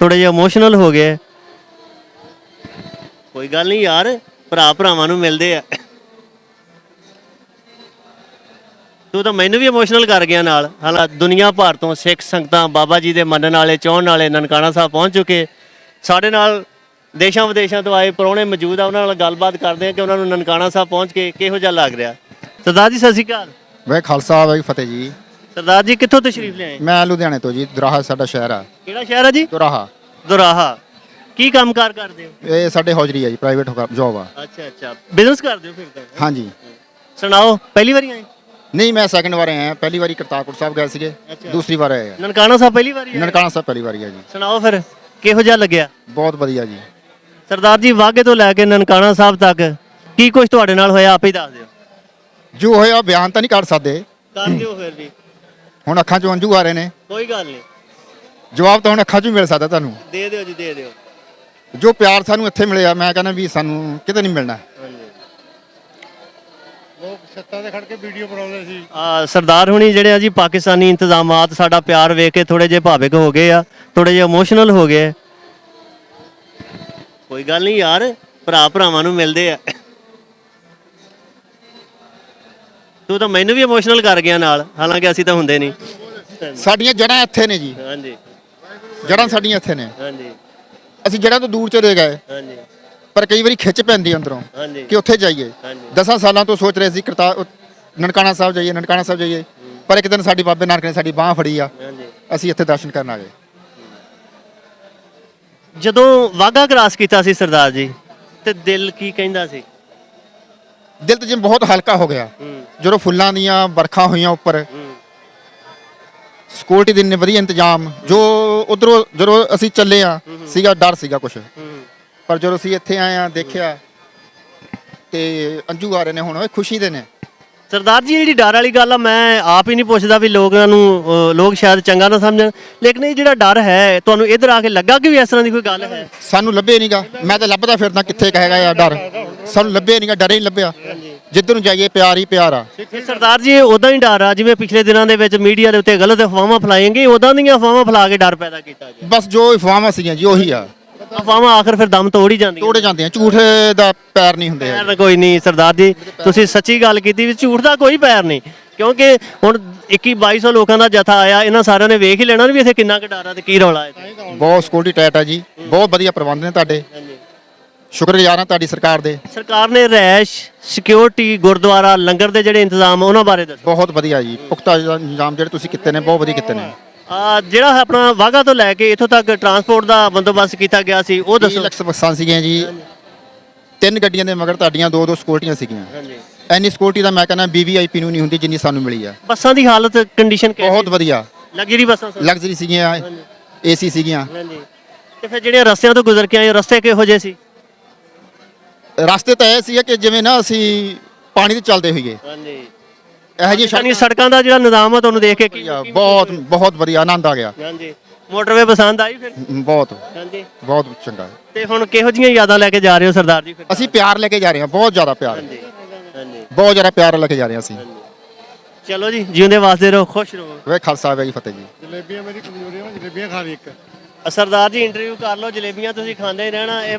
थोड़े जे इमोशनल हो गए। कोई गल नहीं यार, भरा भरावां नूं मिलदे आ। तू तो मैनू भी इमोशनल कर गया नाल। हालां दुनिया भर तो सिख संगतां बाबा जी दे मनण वाले चाहण वाले ननकाना साहब पहुँच चुके। साडे नाल देशां विदेशां तो आए प्राहुणे मौजूद आ, उन्हां नाल गलबात करदे आ कि उन्हां नूं ननकाना साहब पहुँच के किहो जिहा लग रिहा। सरदार जी सत श्री अकाल। ਵਾਹਿ ਖਾਲਸਾ ਵਾਹਿ ਫਤਿਹ ਜੀ। सरदार जी कित्थों तशरीफ लिआए? ਮੈਂ ਲੁਧਿਆਣੇ ਤੋਂ ਜੀ, ਦੁਰਾਹਾ ਸਾਡਾ ਸ਼ਹਿਰ ਆ। ਕਿਹੜਾ ਸ਼ਹਿਰ ਹੈ ਜੀ? ਦੁਰਾਹਾ। ਦੁਰਾਹਾ। ਕੀ ਕੰਮਕਾਰ ਕਰਦੇ ਹੋ? ਇਹ ਸਾਡੇ ਹੌਜਰੀ ਆ ਜੀ, ਪ੍ਰਾਈਵੇਟ ਜੌਬ ਆ। ਅੱਛਾ ਅੱਛਾ, ਬਿਜ਼ਨਸ ਕਰਦੇ ਹੋ ਫਿਰ ਤਾਂ? ਹਾਂਜੀ। ਸੁਣਾਓ, ਪਹਿਲੀ ਵਾਰੀ ਆਏ? ਨਹੀਂ, ਮੈਂ ਸੈਕਿੰਡ ਵਾਰ ਆਇਆ। ਪਹਿਲੀ ਵਾਰੀ ਕਰਤਾਰਪੁਰ ਸਾਹਿਬ ਗਏ ਸੀਗੇ, ਦੂਸਰੀ ਵਾਰ ਆਏ ਆ ਨਨਕਾਣਾ ਸਾਹਿਬ ਪਹਿਲੀ ਵਾਰੀ ਆਏ? ਨਨਕਾਣਾ ਸਾਹਿਬ ਪਹਿਲੀ ਵਾਰੀ ਆ ਜੀ। ਸੁਣਾਓ ਫਿਰ ਕਿਹੋ ਜਿਹਾ ਲੱਗਿਆ? ਬਹੁਤ ਵਧੀਆ ਜੀ। ਸਰਦਾਰ ਜੀ ਵਾਘੇ ਤੋਂ ਲੈ ਕੇ ਨਨਕਾਣਾ ਸਾਹਿਬ ਤੱਕ ਕੀ ਕੁਝ ਤੁਹਾਡੇ ਨਾਲ ਹੋਇਆ, ਆਪੇ ਹੀ ਦੱਸ ਦਿਓ। ਜੋ ਹੋਇਆ ਬਿਆਨ ਤਾਂ ਨਹੀਂ ਕਰ ਸਕਦੇ, ਕਰ ਦਿਓ ਫਿਰ ਵੀ। ਹੁਣ ਅੱਖਾਂ 'ਚੋਂ ਅੰਜੂ ਆ ਰਹੇ ਨੇ। ਕੋਈ ਗੱਲ ਨਹੀਂ, ਜਵਾਬ ਤਾਂ ਹੁਣ ਅੱਖਾਂ 'ਚੋਂ ਹੀ ਮਿਲ ਸਕਦਾ ਤੁਹਾਨੂੰ। ਦੇ ਦਿਓ ਜੀ, ਦੇ ਦਿਓ। ਜੋ ਪਿਆਰ ਸਾਨੂੰ ਇੱਥੇ ਮਿਲਿਆ, ਮੈਂ ਕਹਿੰਦਾ ਵੀ ਸਾਨੂੰ ਕਿਤੇ ਨਹੀਂ ਮਿਲਣਾ। ਲੋਕ ਛੱਤਾਂ ਤੇ ਖੜ ਕੇ ਵੀਡੀਓ ਬਣਾਉਂਦੇ ਸੀ। ਸਰਦਾਰ ਹੁਣੀ ਜਿਹੜੇ ਆ ਜੀ, ਪਾਕਿਸਤਾਨੀ ਇੰਤਜ਼ਾਮਾਤ ਸਾਡਾ ਪਿਆਰ ਵੇਖ ਕੇ ਥੋੜੇ ਜਿਹੇ ਭਾਵਿਕ ਹੋ ਗਏ ਆ, ਥੋੜੇ ਜਿਹੇ ਇਮੋਸ਼ਨਲ ਹੋ ਗਏ। ਕੋਈ ਗੱਲ ਨਹੀਂ ਯਾਰ, ਭਰਾ ਭਰਾਵਾਂ ਨੂੰ ਮਿਲਦੇ ਆ। ਤੂੰ ਤਾਂ ਮੈਨੂੰ ਵੀ ਇਮੋਸ਼ਨਲ ਕਰ ਗਿਆ ਨਾਲ, ਹਾਲਾਂਕਿ ਅਸੀਂ ਤਾਂ ਹੁੰਦੇ ਨਹੀਂ। ਸਾਡੀਆਂ ਜੜ੍ਹਾਂ ਇੱਥੇ ਨੇ ਜੀ। ਹਾਂਜੀ ਜੜ੍ਹਾਂ ਸਾਡੀਆਂ ਇੱਥੇ ਨੇ। ਹਾਂਜੀ ਅਸੀਂ ਜੜ੍ਹਾਂ ਤੋਂ ਦੂਰ ਚਲੇ ਗਏ, ਹਾਂਜੀ ਪਰ ਕਈ ਵਾਰੀ ਖਿੱਚ ਪੈਂਦੀ ਅੰਦਰੋਂ ਹਾਂਜੀ ਕਿ ਉੱਥੇ ਜਾਈਏ। ਹਾਂਜੀ 10 ਸਾਲਾਂ ਤੋਂ ਸੋਚ ਰਹੇ ਸੀ ਨਨਕਾਣਾ ਸਾਹਿਬ ਜਾਈਏ, ਨਨਕਾਣਾ ਸਾਹਿਬ ਜਾਈਏ, ਪਰ ਇੱਕ ਦਿਨ ਸਾਡੀ ਬਾਬੇ ਨਾਨਕ ਨੇ ਸਾਡੀ ਬਾਹ ਫੜੀ ਆ, ਹਾਂਜੀ। ਅਸੀਂ ਇੱਥੇ ਦਰਸ਼ਨ ਕਰਨ ਆ ਗਏ। ਜਦੋਂ ਵਾਘਾ ਕ੍ਰਾਸ ਕੀਤਾ ਸੀ ਸਰਦਾਰ ਜੀ, ਤੇ ਦਿਲ ਕੀ ਕਹਿੰਦਾ ਸੀ? ਦਿਲ ਤੇ ਜਿਵੇਂ ਬਹੁਤ ਹਲਕਾ ਹੋ ਗਿਆ ਜਦੋਂ ਫੁੱਲਾਂ ਦੀਆਂ ਵਰਖਾਂ ਹੋਈਆਂ ਉੱਪਰ। ਸਿਕਿਉਰਿਟੀ ਦੇ ਇੰਨੇ ਵਧੀਆ ਇੰਤਜ਼ਾਮ, ਜੋ ਉਧਰੋਂ ਜਦੋਂ ਅਸੀਂ ਚੱਲੇ ਆ ਸੀਗਾ ਡਰ ਸੀਗਾ ਕੁਛ, ਪਰ ਜਦੋਂ ਅਸੀਂ ਇੱਥੇ ਆਏ ਆ ਦੇਖਿਆ ਤੇ ਅੰਜੂ ਆ ਰਹੇ ਨੇ ਹੁਣ, ਉਹ ਖੁਸ਼ੀ ਦੇ ਨੇ। ਸਰਦਾਰ ਜੀ ਜਿਹੜੀ ਡਰ ਵਾਲੀ ਗੱਲ ਆ, ਮੈਂ ਆਪ ਹੀ ਨਹੀਂ ਪੁੱਛਦਾ ਵੀ ਲੋਕਾਂ ਨੂੰ, ਲੋਕ ਸ਼ਾਇਦ ਚੰਗਾ ਨਾ ਸਮਝਣ, ਲੇਕਿਨ ਇਹ ਜਿਹੜਾ ਡਰ ਹੈ ਤੁਹਾਨੂੰ ਇੱਧਰ ਆ ਕੇ ਲੱਗਾ ਕਿ ਵੀ ਇਸ ਤਰ੍ਹਾਂ ਦੀ ਕੋਈ ਗੱਲ ਹੈ? ਸਾਨੂੰ ਲੱਭੇ ਨਹੀਂਗਾ, ਮੈਂ ਤਾਂ ਲੱਭਦਾ ਫਿਰਦਾ ਕਿੱਥੇ ਕਹੇਗਾ ਯਾਰ ਡਰ, ਸਾਨੂੰ ਲੱਭੇ ਨਹੀਂਗਾ, ਡਰ ਹੀ ਨਹੀਂ ਲੱਭਿਆ। ਜਿੱਧਰ ਨੂੰ ਜਾਈਏ ਪਿਆਰ ਹੀ ਪਿਆਰ ਆ। ਸਰਦਾਰ ਜੀ ਉਦਾਂ ਹੀ ਡਰ ਆ ਜਿਵੇਂ ਪਿਛਲੇ ਦਿਨਾਂ ਦੇ ਵਿੱਚ ਮੀਡੀਆ ਦੇ ਉੱਤੇ ਗਲਤ ਅਫਵਾਹਾਂ ਫੈਲਾਈਆਂ, ਉਦਾਂ ਦੀਆਂ ਅਫਵਾਹਾਂ ਫੈਲਾ ਕੇ ਡਰ ਪੈਦਾ ਕੀਤਾ ਗਿਆ। ਬਸ ਜੋ ਅਫਵਾਹਾਂ ਸੀਗੀਆਂ ਜੀ ਉਹੀ ਆ। ਅਫਵਾਹਾਂ ਆਖਰ ਫਿਰ ਦਮ ਤੋੜ ਹੀ ਜਾਂਦੀਆਂ। ਤੋੜੇ ਜਾਂਦੇ ਆ, ਝੂਠ ਦਾ ਪੈਰ ਨਹੀਂ ਹੁੰਦੇ। ਪੈਰ ਕੋਈ ਨਹੀਂ ਸਰਦਾਰ ਜੀ, ਤੁਸੀਂ ਸੱਚੀ ਗੱਲ ਕੀਤੀ ਵੀ ਝੂਠ ਦਾ ਕੋਈ ਪੈਰ ਨਹੀਂ, ਕਿਉਂਕਿ ਹੁਣ 21-2200 ਲੋਕਾਂ ਦਾ ਜਥਾ ਆਇਆ, ਇਹਨਾਂ ਸਾਰਿਆਂ ਨੇ ਵੇਖ ਹੀ ਲੈਣਾ ਵੀ ਇੱਥੇ ਕਿੰਨਾ ਕੁ ਡਰ ਆ ਤੇ ਕੀ ਰੌਲਾ ਹੈ। ਬਹੁਤ ਸਿਕਿਉਰਿਟੀ ਟਾਈਟ ਆ ਜੀ, ਬਹੁਤ ਵਧੀਆ ਪ੍ਰਬੰਧ ਨੇ ਤੁਹਾਡੇ, ਸ਼ੁਕਰਗੁਜ਼ਾਰ ਹਾਂ ਤੁਹਾਡੀ ਸਰਕਾਰ ਦੇ। ਸਰਕਾਰ ਨੇ ਰੈਸ਼, ਸਿਕਿਉਰਿਟੀ, ਗੁਰਦੁਆਰਾ, ਲੰਗਰ ਦੇ ਜਿਹੜੇ ਇੰਤਜ਼ਾਮ ਉਹਨਾਂ ਬਾਰੇ ਦੱਸੋ। ਬਹੁਤ ਵਧੀਆ ਜੀ, ਪੁਖਤਾ ਇੰਤਜ਼ਾਮ ਜਿਹੜੇ ਤੁਸੀਂ ਕੀਤੇ ਨੇ ਬਹੁਤ ਵਧੀਆ ਕੀਤੇ ਨੇ। ਜਿਹੜਾ ਆਪਣਾ ਵਾਘਾ ਤੋਂ ਲੈ ਕੇ ਇੱਥੋਂ ਤੱਕ ਟਰਾਂਸਪੋਰਟ ਦਾ ਬੰਦੋਬਸਤ ਕੀਤਾ ਗਿਆ ਸੀ ਉਹ ਦੱਸੋ। 30 ਲੱਖ ਬੱਸਾਂ ਸੀਗੀਆਂ ਜੀ, 3 ਗੱਡੀਆਂ ਦੇ ਮਗਰ ਤੁਹਾਡੀਆਂ 2-2 ਸਿਕਿਉਰਿਟੀਆਂ ਸੀਗੀਆਂ। ਐਨੀ ਸਿਕਿਉਰਿਟੀ ਦਾ ਮੈਂ ਕਹਿੰਦਾ VVIP ਨੂੰ ਨਹੀਂ ਹੁੰਦੀ ਜਿੰਨੀ ਸਾਨੂੰ ਮਿਲੀ ਆ। ਬੱਸਾਂ ਦੀ ਹਾਲਤ, ਕੰਡੀਸ਼ਨ ਬਹੁਤ ਵਧੀਆ, ਲਗਜ਼ਰੀ ਬੱਸਾਂ ਲਗਜ਼ਰੀ ਸੀਗੀਆਂ, AC ਸੀਗੀਆਂ। ਤੇ ਫਿਰ ਜਿਹੜੇ ਰਸਤਿਆਂ ਤੋਂ ਗੁਜ਼ਰ ਕੇ ਆਏ, ਰਸਤੇ ਕਿਹੋ ਜਿਹੇ ਸੀ? ਰਸਤੇ ਤਾਂ ਇਹ ਸੀ ਕਿ ਜਿਵੇਂ ਨਾ ਅਸੀਂ ਪਾਣੀ ਤੇ ਚੱਲਦੇ ਹੋਈਏ, ਇਹੋ ਜਿਹੀ ਸੜਕਾਂ ਦਾ ਜਿਹੜਾ ਨਿਜ਼ਾਮ ਆ ਤੁਹਾਨੂੰ ਦੇਖ ਕੇ ਬਹੁਤ ਬਹੁਤ ਵਧੀਆ ਆਨੰਦ ਆ ਗਿਆ। ਹਾਂਜੀ, ਮੋਟਰਵੇ ਪਸੰਦ ਆਈ ਫਿਰ? ਬਹੁਤ ਹਾਂਜੀ, ਬਹੁਤ ਚੰਗਾ। ਤੇ ਹੁਣ ਕਿਹੋ ਜਿਹੀਆਂ ਯਾਦਾਂ ਲੈ ਕੇ ਜਾ ਰਹੇ ਹੋ ਸਰਦਾਰ ਜੀ ਫਿਰ? ਅਸੀਂ ਪਿਆਰ ਲੈ ਕੇ ਜਾ ਰਹੇ ਹਾਂ, ਬਹੁਤ ਜ਼ਿਆਦਾ ਪਿਆਰ, ਹਾਂਜੀ ਹਾਂਜੀ, ਬਹੁਤ ਜ਼ਿਆਦਾ ਪਿਆਰ ਲੈ ਕੇ ਜਾ ਰਹੇ ਹਾਂ ਅਸੀਂ। ਚਲੋ ਜੀ, ਜਿਉਂਦੇ ਵਾਸਤੇ ਰਹੋ, ਖੁਸ਼ ਰਹੋ। ਵੇ ਖਾਲਸਾ ਵੇ ਫਤਿਹ ਜੀ। ਜਲੇਬੀਆਂ ਮੇਰੀ ਕਮਜ਼ੋਰੀ ਆ, ਮੈਂ ਜਲੇਬੀਆਂ ਖਾ ਲਈ ਇੱਕ। ਸਰਦਾਰ ਜੀ ਇੰਟਰਵਿਊ ਕਰ ਲਓ, ਜਲੇਬੀਆਂ ਤੁਸੀਂ ਖਾਂਦੇ ਹੀ ਰਹਿਣਾ। ਇਹ